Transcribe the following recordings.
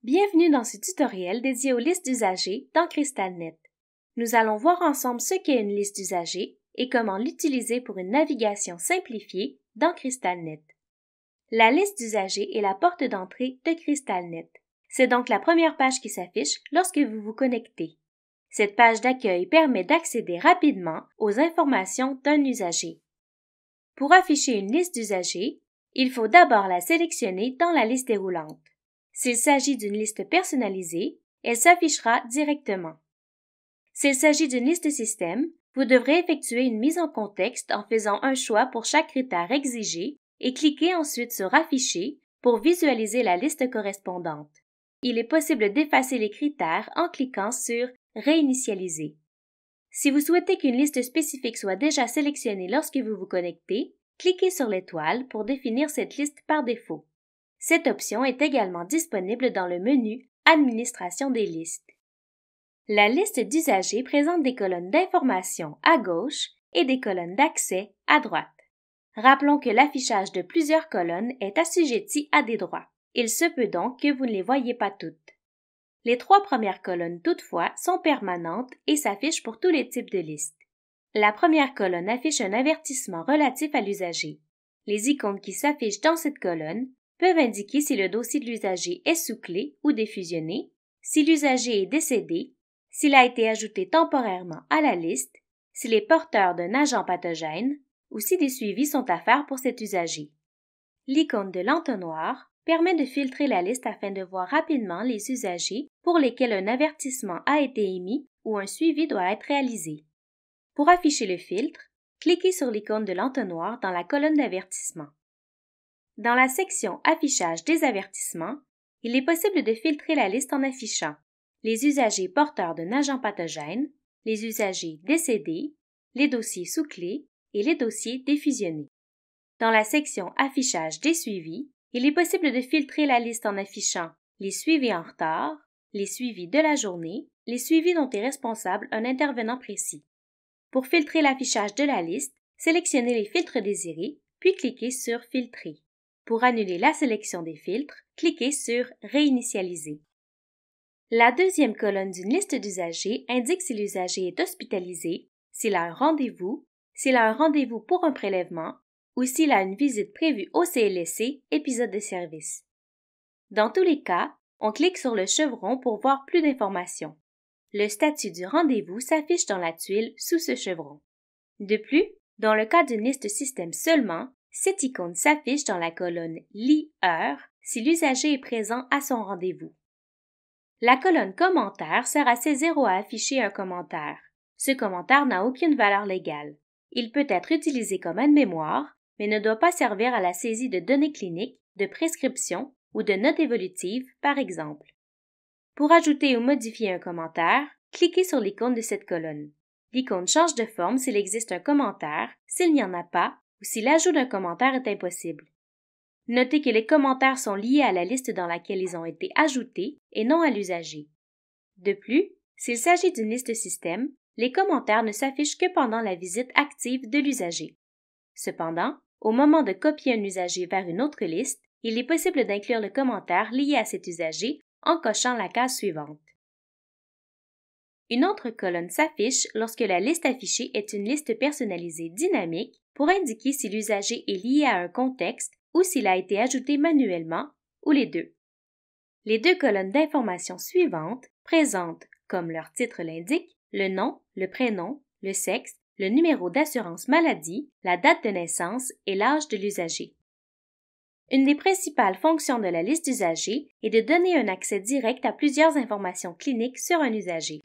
Bienvenue dans ce tutoriel dédié aux listes d'usagers dans CrystalNet. Nous allons voir ensemble ce qu'est une liste d'usagers et comment l'utiliser pour une navigation simplifiée dans CrystalNet. La liste d'usagers est la porte d'entrée de CrystalNet. C'est donc la première page qui s'affiche lorsque vous vous connectez. Cette page d'accueil permet d'accéder rapidement aux informations d'un usager. Pour afficher une liste d'usagers, il faut d'abord la sélectionner dans la liste déroulante. S'il s'agit d'une liste personnalisée, elle s'affichera directement. S'il s'agit d'une liste système, vous devrez effectuer une mise en contexte en faisant un choix pour chaque critère exigé et cliquez ensuite sur Afficher pour visualiser la liste correspondante. Il est possible d'effacer les critères en cliquant sur Réinitialiser. Si vous souhaitez qu'une liste spécifique soit déjà sélectionnée lorsque vous vous connectez, cliquez sur l'étoile pour définir cette liste par défaut. Cette option est également disponible dans le menu Administration des listes. La liste d'usagers présente des colonnes d'information à gauche et des colonnes d'accès à droite. Rappelons que l'affichage de plusieurs colonnes est assujetti à des droits. Il se peut donc que vous ne les voyez pas toutes. Les 3 premières colonnes, toutefois, sont permanentes et s'affichent pour tous les types de listes. La première colonne affiche un avertissement relatif à l'usager. Les icônes qui s'affichent dans cette colonne peuvent indiquer si le dossier de l'usager est sous clé ou défusionné, si l'usager est décédé, s'il a été ajouté temporairement à la liste, s'il est porteur d'un agent pathogène ou si des suivis sont à faire pour cet usager. L'icône de l'entonnoir permet de filtrer la liste afin de voir rapidement les usagers pour lesquels un avertissement a été émis ou un suivi doit être réalisé. Pour afficher le filtre, cliquez sur l'icône de l'entonnoir dans la colonne d'avertissement. Dans la section Affichage des avertissements, il est possible de filtrer la liste en affichant les usagers porteurs d'un agent pathogène, les usagers décédés, les dossiers sous clé et les dossiers défusionnés. Dans la section Affichage des suivis, il est possible de filtrer la liste en affichant les suivis en retard, les suivis de la journée, les suivis dont est responsable un intervenant précis. Pour filtrer l'affichage de la liste, sélectionnez les filtres désirés, puis cliquez sur Filtrer. Pour annuler la sélection des filtres, cliquez sur Réinitialiser. La deuxième colonne d'une liste d'usagers indique si l'usager est hospitalisé, s'il a un rendez-vous pour un prélèvement ou s'il a une visite prévue au CLSC, épisode de service. Dans tous les cas, on clique sur le chevron pour voir plus d'informations. Le statut du rendez-vous s'affiche dans la tuile sous ce chevron. De plus, dans le cas d'une liste système seulement, cette icône s'affiche dans la colonne Lit-heure si l'usager est présent à son rendez-vous. La colonne Commentaire sert à saisir ou à afficher un commentaire. Ce commentaire n'a aucune valeur légale. Il peut être utilisé comme aide-mémoire, mais ne doit pas servir à la saisie de données cliniques, de prescriptions ou de notes évolutives, par exemple. Pour ajouter ou modifier un commentaire, cliquez sur l'icône de cette colonne. L'icône change de forme s'il existe un commentaire, s'il n'y en a pas, ou si l'ajout d'un commentaire est impossible. Notez que les commentaires sont liés à la liste dans laquelle ils ont été ajoutés et non à l'usager. De plus, s'il s'agit d'une liste système, les commentaires ne s'affichent que pendant la visite active de l'usager. Cependant, au moment de copier un usager vers une autre liste, il est possible d'inclure le commentaire lié à cet usager en cochant la case suivante. Une autre colonne s'affiche lorsque la liste affichée est une liste personnalisée dynamique pour indiquer si l'usager est lié à un contexte ou s'il a été ajouté manuellement, ou les deux. Les 2 colonnes d'informations suivantes présentent, comme leur titre l'indique, le nom, le prénom, le sexe, le numéro d'assurance maladie, la date de naissance et l'âge de l'usager. Une des principales fonctions de la liste d'usagers est de donner un accès direct à plusieurs informations cliniques sur un usager.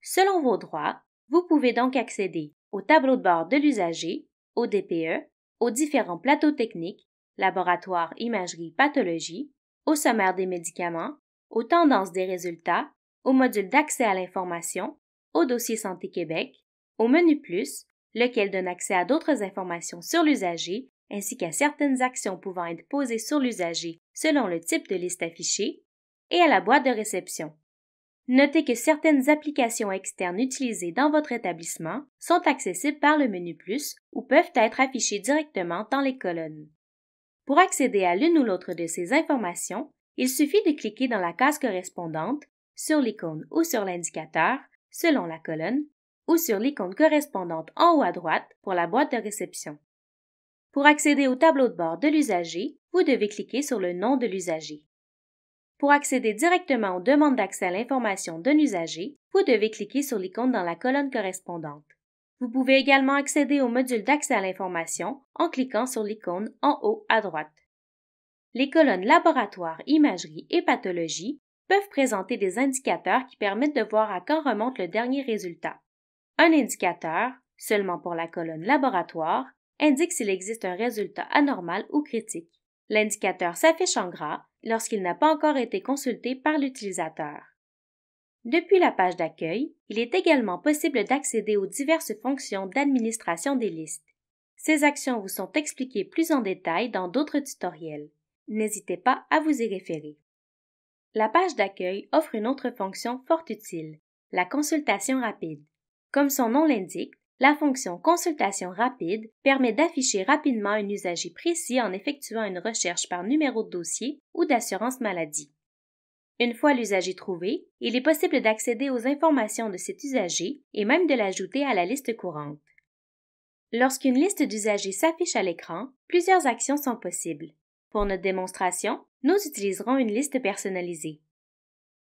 Selon vos droits, vous pouvez donc accéder au tableau de bord de l'usager, au DPE, aux différents plateaux techniques, laboratoire, imagerie, pathologie, au sommaire des médicaments, aux tendances des résultats, au module d'accès à l'information, au dossier Santé Québec, au menu plus, lequel donne accès à d'autres informations sur l'usager, ainsi qu'à certaines actions pouvant être posées sur l'usager selon le type de liste affichée, et à la boîte de réception. Notez que certaines applications externes utilisées dans votre établissement sont accessibles par le menu plus ou peuvent être affichées directement dans les colonnes. Pour accéder à l'une ou l'autre de ces informations, il suffit de cliquer dans la case correspondante, sur l'icône ou sur l'indicateur, selon la colonne, ou sur l'icône correspondante en haut à droite pour la boîte de réception. Pour accéder au tableau de bord de l'usager, vous devez cliquer sur le nom de l'usager. Pour accéder directement aux demandes d'accès à l'information d'un usager, vous devez cliquer sur l'icône dans la colonne correspondante. Vous pouvez également accéder au module d'accès à l'information en cliquant sur l'icône en haut à droite. Les colonnes Laboratoire, Imagerie et Pathologie peuvent présenter des indicateurs qui permettent de voir à quand remonte le dernier résultat. Un indicateur, seulement pour la colonne Laboratoire, indique s'il existe un résultat anormal ou critique. L'indicateur s'affiche en gras lorsqu'il n'a pas encore été consulté par l'utilisateur. Depuis la page d'accueil, il est également possible d'accéder aux diverses fonctions d'administration des listes. Ces actions vous sont expliquées plus en détail dans d'autres tutoriels. N'hésitez pas à vous y référer. La page d'accueil offre une autre fonction fort utile, la consultation rapide. Comme son nom l'indique, la fonction consultation rapide permet d'afficher rapidement un usager précis en effectuant une recherche par numéro de dossier ou d'assurance maladie. Une fois l'usager trouvé, il est possible d'accéder aux informations de cet usager et même de l'ajouter à la liste courante. Lorsqu'une liste d'usagers s'affiche à l'écran, plusieurs actions sont possibles. Pour notre démonstration, nous utiliserons une liste personnalisée.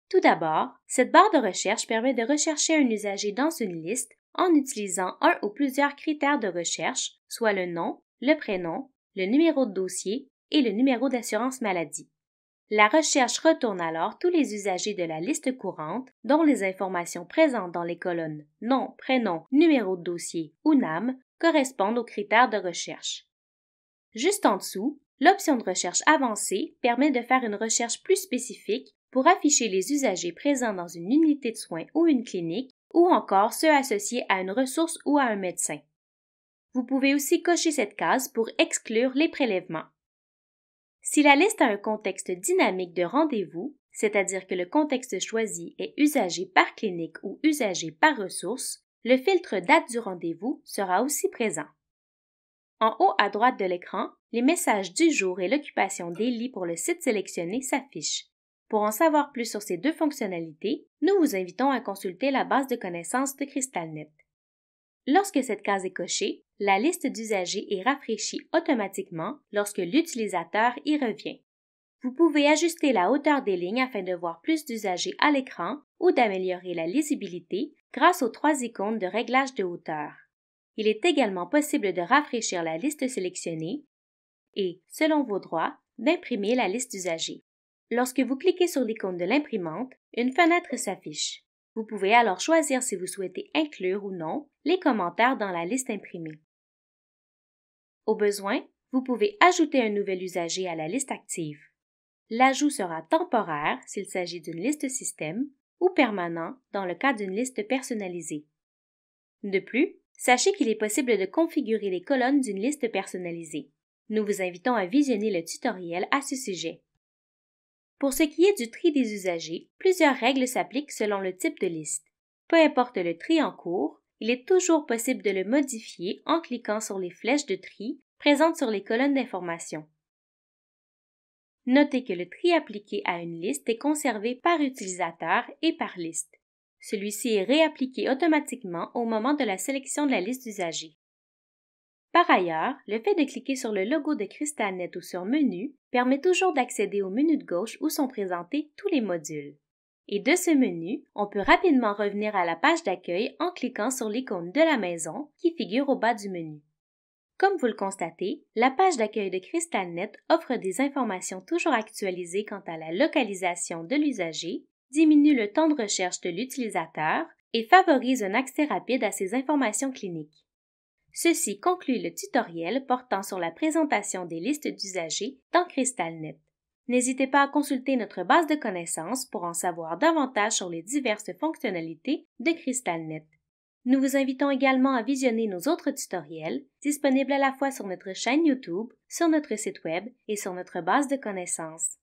Tout d'abord, cette barre de recherche permet de rechercher un usager dans une liste en utilisant un ou plusieurs critères de recherche, soit le nom, le prénom, le numéro de dossier et le numéro d'assurance maladie. La recherche retourne alors tous les usagers de la liste courante dont les informations présentes dans les colonnes nom, prénom, numéro de dossier ou NAM correspondent aux critères de recherche. Juste en dessous, l'option de recherche avancée permet de faire une recherche plus spécifique pour afficher les usagers présents dans une unité de soins ou une clinique ou encore ceux associés à une ressource ou à un médecin. Vous pouvez aussi cocher cette case pour exclure les prélèvements. Si la liste a un contexte dynamique de rendez-vous, c'est-à-dire que le contexte choisi est usager par clinique ou usager par ressource, le filtre date du rendez-vous sera aussi présent. En haut à droite de l'écran, les messages du jour et l'occupation des lits pour le site sélectionné s'affichent. Pour en savoir plus sur ces deux fonctionnalités, nous vous invitons à consulter la base de connaissances de CrystalNet. Lorsque cette case est cochée, la liste d'usagers est rafraîchie automatiquement lorsque l'utilisateur y revient. Vous pouvez ajuster la hauteur des lignes afin de voir plus d'usagers à l'écran ou d'améliorer la lisibilité grâce aux 3 icônes de réglage de hauteur. Il est également possible de rafraîchir la liste sélectionnée et, selon vos droits, d'imprimer la liste d'usagers. Lorsque vous cliquez sur l'icône de l'imprimante, une fenêtre s'affiche. Vous pouvez alors choisir si vous souhaitez inclure ou non les commentaires dans la liste imprimée. Au besoin, vous pouvez ajouter un nouvel usager à la liste active. L'ajout sera temporaire s'il s'agit d'une liste système ou permanent dans le cas d'une liste personnalisée. De plus, sachez qu'il est possible de configurer les colonnes d'une liste personnalisée. Nous vous invitons à visionner le tutoriel à ce sujet. Pour ce qui est du tri des usagers, plusieurs règles s'appliquent selon le type de liste. Peu importe le tri en cours, il est toujours possible de le modifier en cliquant sur les flèches de tri présentes sur les colonnes d'information. Notez que le tri appliqué à une liste est conservé par utilisateur et par liste. Celui-ci est réappliqué automatiquement au moment de la sélection de la liste d'usagers. Par ailleurs, le fait de cliquer sur le logo de CrystalNet ou sur Menu permet toujours d'accéder au menu de gauche où sont présentés tous les modules. Et de ce menu, on peut rapidement revenir à la page d'accueil en cliquant sur l'icône de la maison qui figure au bas du menu. Comme vous le constatez, la page d'accueil de CrystalNet offre des informations toujours actualisées quant à la localisation de l'usager, diminue le temps de recherche de l'utilisateur et favorise un accès rapide à ces informations cliniques. Ceci conclut le tutoriel portant sur la présentation des listes d'usagers dans CrystalNet. N'hésitez pas à consulter notre base de connaissances pour en savoir davantage sur les diverses fonctionnalités de CrystalNet. Nous vous invitons également à visionner nos autres tutoriels, disponibles à la fois sur notre chaîne YouTube, sur notre site web et sur notre base de connaissances.